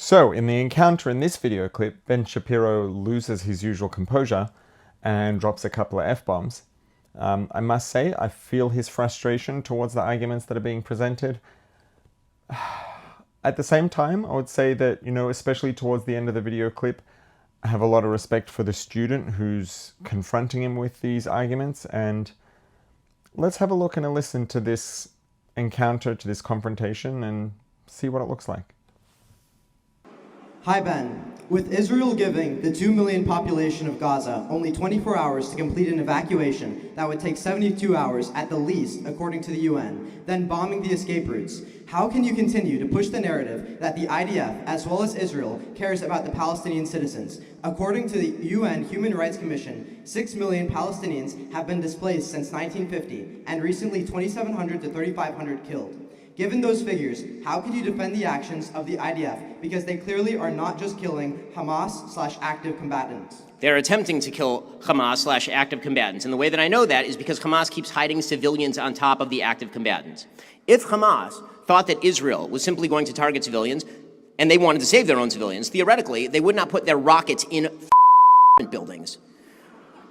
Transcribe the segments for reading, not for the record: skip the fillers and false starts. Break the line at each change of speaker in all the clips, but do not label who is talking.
So, in the encounter in this video clip, Ben Shapiro loses his usual composure and drops a couple of F-bombs. I must say, I feel his frustration towards the arguments that are being presented. At the same time, I would say that, especially towards the end of the video clip, I have a lot of respect for the student who's confronting him with these arguments. And let's have a look and a listen to this encounter, to this confrontation, and see what it looks like.
Hi Ben. With Israel giving the 2 million population of Gaza only 24 hours to complete an evacuation that would take 72 hours at the least, according to the UN, then bombing the escape routes, how can you continue to push the narrative that the IDF, as well as Israel, cares about the Palestinian citizens? According to the UN Human Rights Commission, 6 million Palestinians have been displaced since 1950, and recently 2,700 to 3,500 killed. Given those figures, how can you defend the actions of the IDF? Because they clearly are not just killing Hamas/active combatants.
They're attempting to kill Hamas/active combatants. And the way that I know that is because Hamas keeps hiding civilians on top of the active combatants. If Hamas thought that Israel was simply going to target civilians, and they wanted to save their own civilians, theoretically, they would not put their rockets in buildings.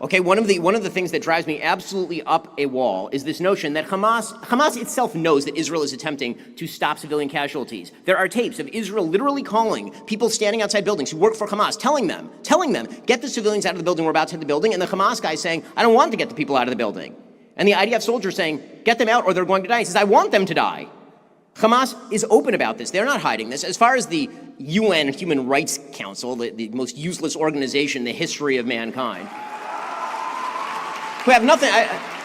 Okay, one of the things that drives me absolutely up a wall is this notion that Hamas itself knows that Israel is attempting to stop civilian casualties. There are tapes of Israel literally calling people standing outside buildings who work for Hamas, telling them, get the civilians out of the building, we're about to hit the building, and the Hamas guy saying, I don't want to get the people out of the building. And the IDF soldier saying, get them out or they're going to die. He says, I want them to die. Hamas is open about this. They're not hiding this. As far as the UN Human Rights Council, the most useless organization in the history of mankind, who have nothing.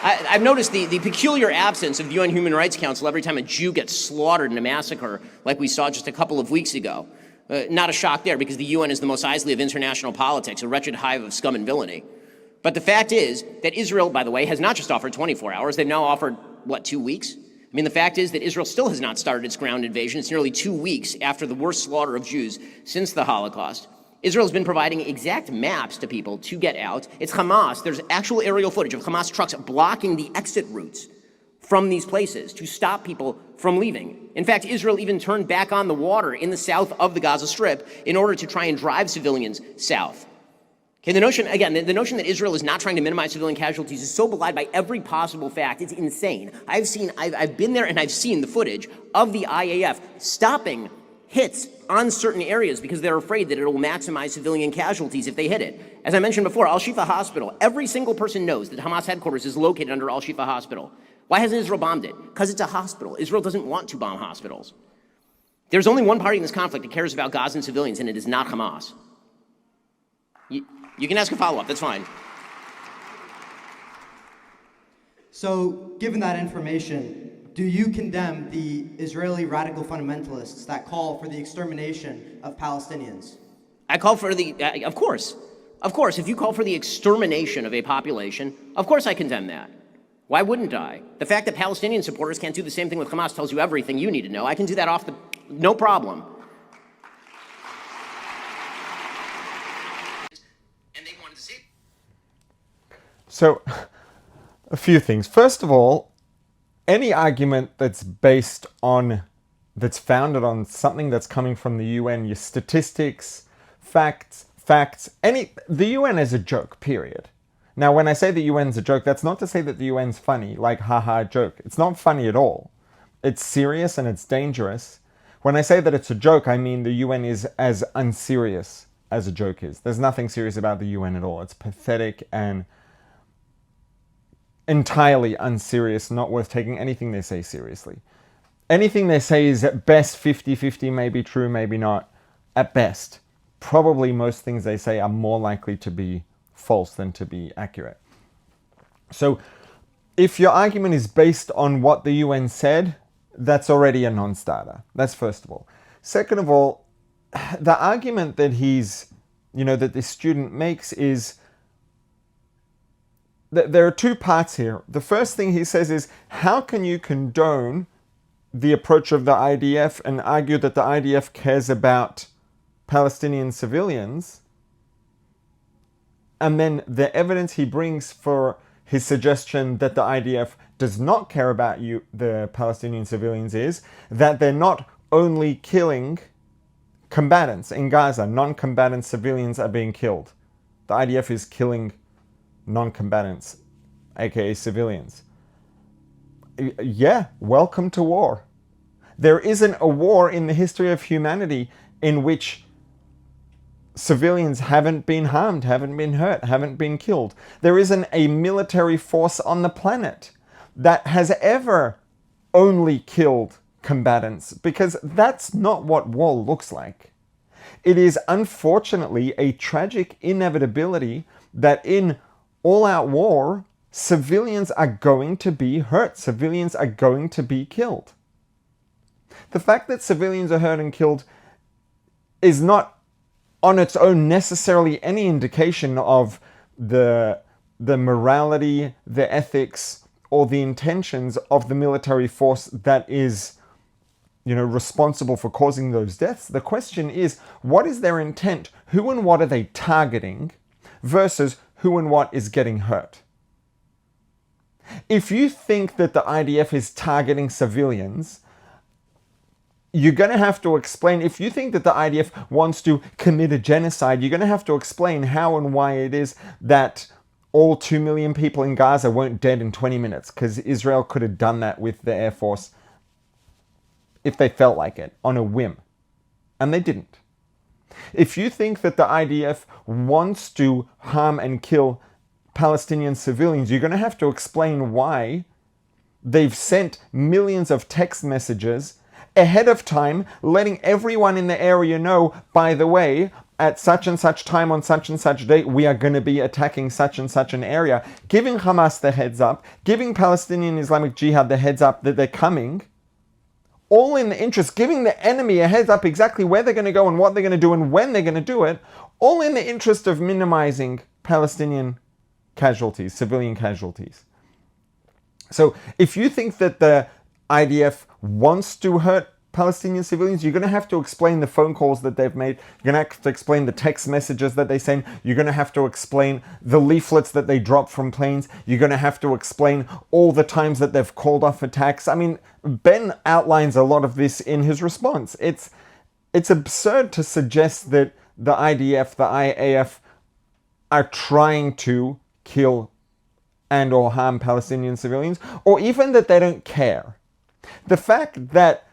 I've noticed the peculiar absence of the UN Human Rights Council every time a Jew gets slaughtered in a massacre like we saw just a couple of weeks ago. Not a shock there, because the UN is the most Isley of international politics, a wretched hive of scum and villainy. But the fact is that Israel, by the way, has not just offered 24 hours. They've now offered, 2 weeks? I mean, the fact is that Israel still has not started its ground invasion. It's nearly 2 weeks after the worst slaughter of Jews since the Holocaust. Israel's been providing exact maps to people to get out. It's Hamas. There's actual aerial footage of Hamas trucks blocking the exit routes from these places to stop people from leaving. In fact, Israel even turned back on the water in the south of the Gaza Strip in order to try and drive civilians south. Okay, the notion that Israel is not trying to minimize civilian casualties is so belied by every possible fact. It's insane. I've been there and I've seen the footage of the IAF stopping hits on certain areas because they're afraid that it will maximize civilian casualties if they hit it. As I mentioned before, Al-Shifa Hospital, every single person knows that Hamas headquarters is located under Al-Shifa Hospital. Why hasn't Israel bombed it? Because it's a hospital. Israel doesn't want to bomb hospitals. There's only one party in this conflict that cares about Gazan civilians, and it is not Hamas. You can ask a follow-up, that's fine.
So, given that information, do you condemn the Israeli radical fundamentalists that call for the extermination of Palestinians?
I call for of course, if you call for the extermination of a population, of course I condemn that. Why wouldn't I? The fact that Palestinian supporters can't do the same thing with Hamas tells you everything you need to know. I can do that no problem. And they wanted to see.
So, a few things. First of all, any argument that's founded on something that's coming from the UN, your statistics, facts, the UN is a joke, period. Now, when I say the UN's a joke, that's not to say that the UN's funny, like haha joke. It's not funny at all. It's serious and it's dangerous. When I say that it's a joke, I mean the UN is as unserious as a joke is. There's nothing serious about the UN at all. It's pathetic and entirely unserious, not worth taking anything they say seriously. Anything they say is at best 50-50, maybe true, maybe not. At best. Probably most things they say are more likely to be false than to be accurate. So if your argument is based on what the UN said, that's already a non-starter. That's first of all. Second of all, the argument that that this student makes is there are two parts here. The first thing he says is, how can you condone the approach of the IDF and argue that the IDF cares about Palestinian civilians? And then the evidence he brings for his suggestion that the IDF does not care about the Palestinian civilians is that they're not only killing combatants in Gaza, non-combatant civilians are being killed. The IDF is killing non-combatants, aka civilians. Yeah, welcome to war. There isn't a war in the history of humanity in which civilians haven't been harmed, haven't been hurt, haven't been killed. There isn't a military force on the planet that has ever only killed combatants, because that's not what war looks like. It is unfortunately a tragic inevitability that in all-out war, civilians are going to be hurt. Civilians are going to be killed. The fact that civilians are hurt and killed is not on its own necessarily any indication of the morality, the ethics, or the intentions of the military force that is, responsible for causing those deaths. The question is, what is their intent? Who and what are they targeting versus who and what is getting hurt? If you think that the IDF is targeting civilians, you're going to have to explain. If you think that the IDF wants to commit a genocide, you're going to have to explain how and why it is that all 2 million people in Gaza weren't dead in 20 minutes, because Israel could have done that with the Air Force if they felt like it, on a whim. And they didn't. If you think that the IDF wants to harm and kill Palestinian civilians, you're going to have to explain why they've sent millions of text messages ahead of time, letting everyone in the area know, by the way, at such and such time on such and such date, we are going to be attacking such and such an area, giving Hamas the heads up, giving Palestinian Islamic Jihad the heads up that they're coming, all in the interest, giving the enemy a heads up exactly where they're going to go and what they're going to do and when they're going to do it, all in the interest of minimizing Palestinian casualties, civilian casualties. So if you think that the IDF wants to hurt Palestinian civilians, you're going to have to explain the phone calls that they've made. You're going to have to explain the text messages that they send. You're going to have to explain the leaflets that they drop from planes. You're going to have to explain all the times that they've called off attacks. I mean, Ben outlines a lot of this in his response. It's absurd to suggest that the IDF, the IAF, are trying to kill and or harm Palestinian civilians, or even that they don't care. The fact that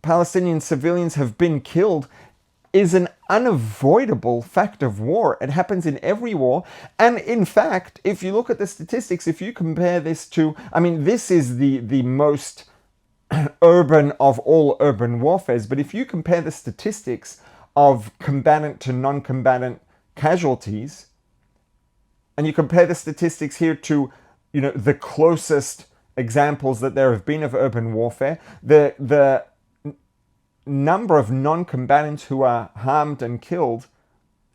Palestinian civilians have been killed is an unavoidable fact of war. It happens in every war. And in fact, if you look at the statistics, if you compare this to, this is the most urban of all urban warfares, but if you compare the statistics of combatant to non-combatant casualties, and you compare the statistics here to, the closest examples that there have been of urban warfare, the number of non-combatants who are harmed and killed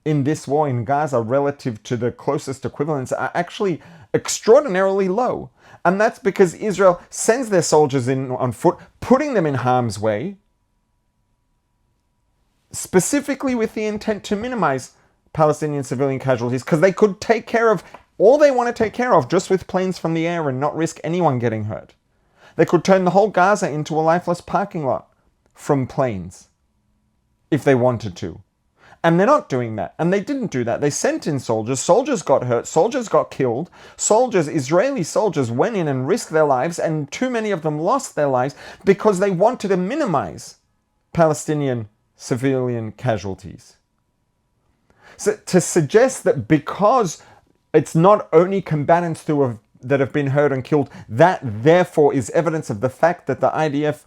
in this war in Gaza relative to the closest equivalents are actually extraordinarily low. And that's because Israel sends their soldiers in on foot, putting them in harm's way, specifically with the intent to minimize Palestinian civilian casualties, because they could take care of all they want to take care of just with planes from the air and not risk anyone getting hurt. They could turn the whole Gaza into a lifeless parking lot from planes if they wanted to. And they're not doing that. And they didn't do that. They sent in soldiers. Soldiers got hurt. Soldiers got killed. Israeli soldiers went in and risked their lives, and too many of them lost their lives because they wanted to minimize Palestinian civilian casualties. So to suggest that because it's not only combatants that have been hurt and killed, that therefore is evidence of the fact that the IDF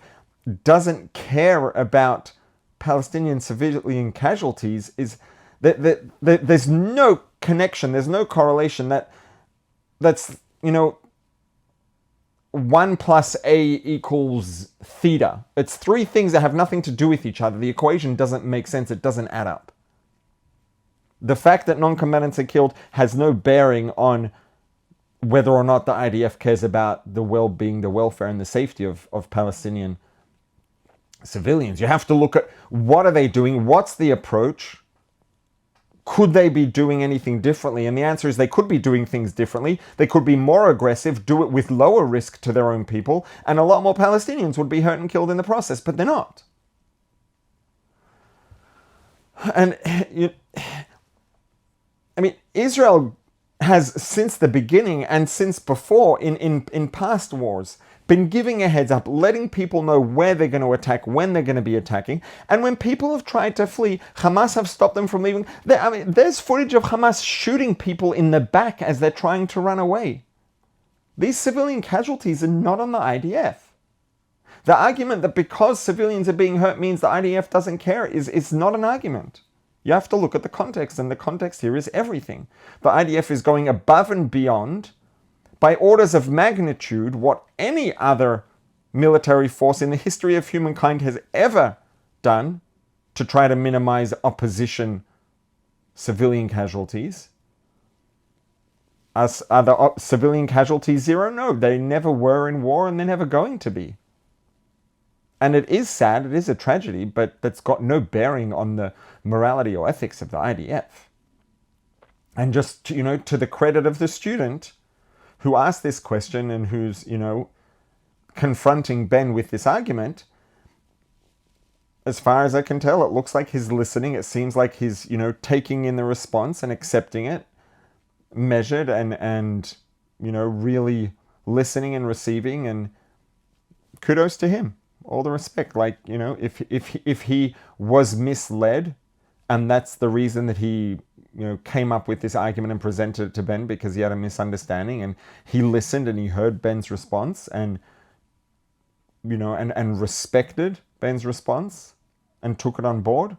doesn't care about Palestinian civilian casualties is that there's no connection, there's no correlation. That's 1 + A = theta. It's three things that have nothing to do with each other. The equation doesn't make sense. It doesn't add up. The fact that non-combatants are killed has no bearing on whether or not the IDF cares about the well-being, the welfare, and the safety of Palestinian civilians. You have to look at what are they doing, what's the approach, could they be doing anything differently? And the answer is they could be doing things differently. They could be more aggressive, do it with lower risk to their own people, and a lot more Palestinians would be hurt and killed in the process, but they're not. And I mean, Israel has, since the beginning and since before in past wars, been giving a heads up, letting people know where they're going to attack, when they're going to be attacking. And when people have tried to flee, Hamas have stopped them from leaving. I mean, there's footage of Hamas shooting people in the back as they're trying to run away. These civilian casualties are not on the IDF. The argument that because civilians are being hurt means the IDF doesn't care is not an argument. You have to look at the context, and the context here is everything. The IDF is going above and beyond, by orders of magnitude, what any other military force in the history of humankind has ever done to try to minimize opposition civilian casualties. Are the civilian casualties zero? No, they never were in war, and they're never going to be. And it is sad, it is a tragedy, but that's got no bearing on the morality or ethics of the IDF. And just, to the credit of the student who asked this question and who's, confronting Ben with this argument, as far as I can tell, it looks like he's listening. It seems like he's, taking in the response and accepting it, measured and really listening and receiving, and kudos to him. All the respect. Like, if he was misled, and that's the reason that he came up with this argument and presented it to Ben, because he had a misunderstanding, and he listened and he heard Ben's response, and and respected Ben's response and took it on board.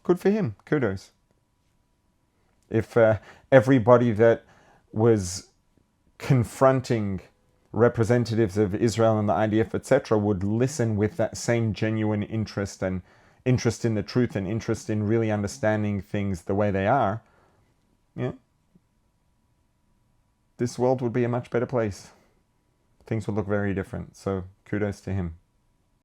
Good for him. Kudos. If everybody that was confronting representatives of Israel and the IDF, etc., would listen with that same genuine interest and interest in the truth and interest in really understanding things the way they are, this world would be a much better place. Things would look very different. So kudos to him.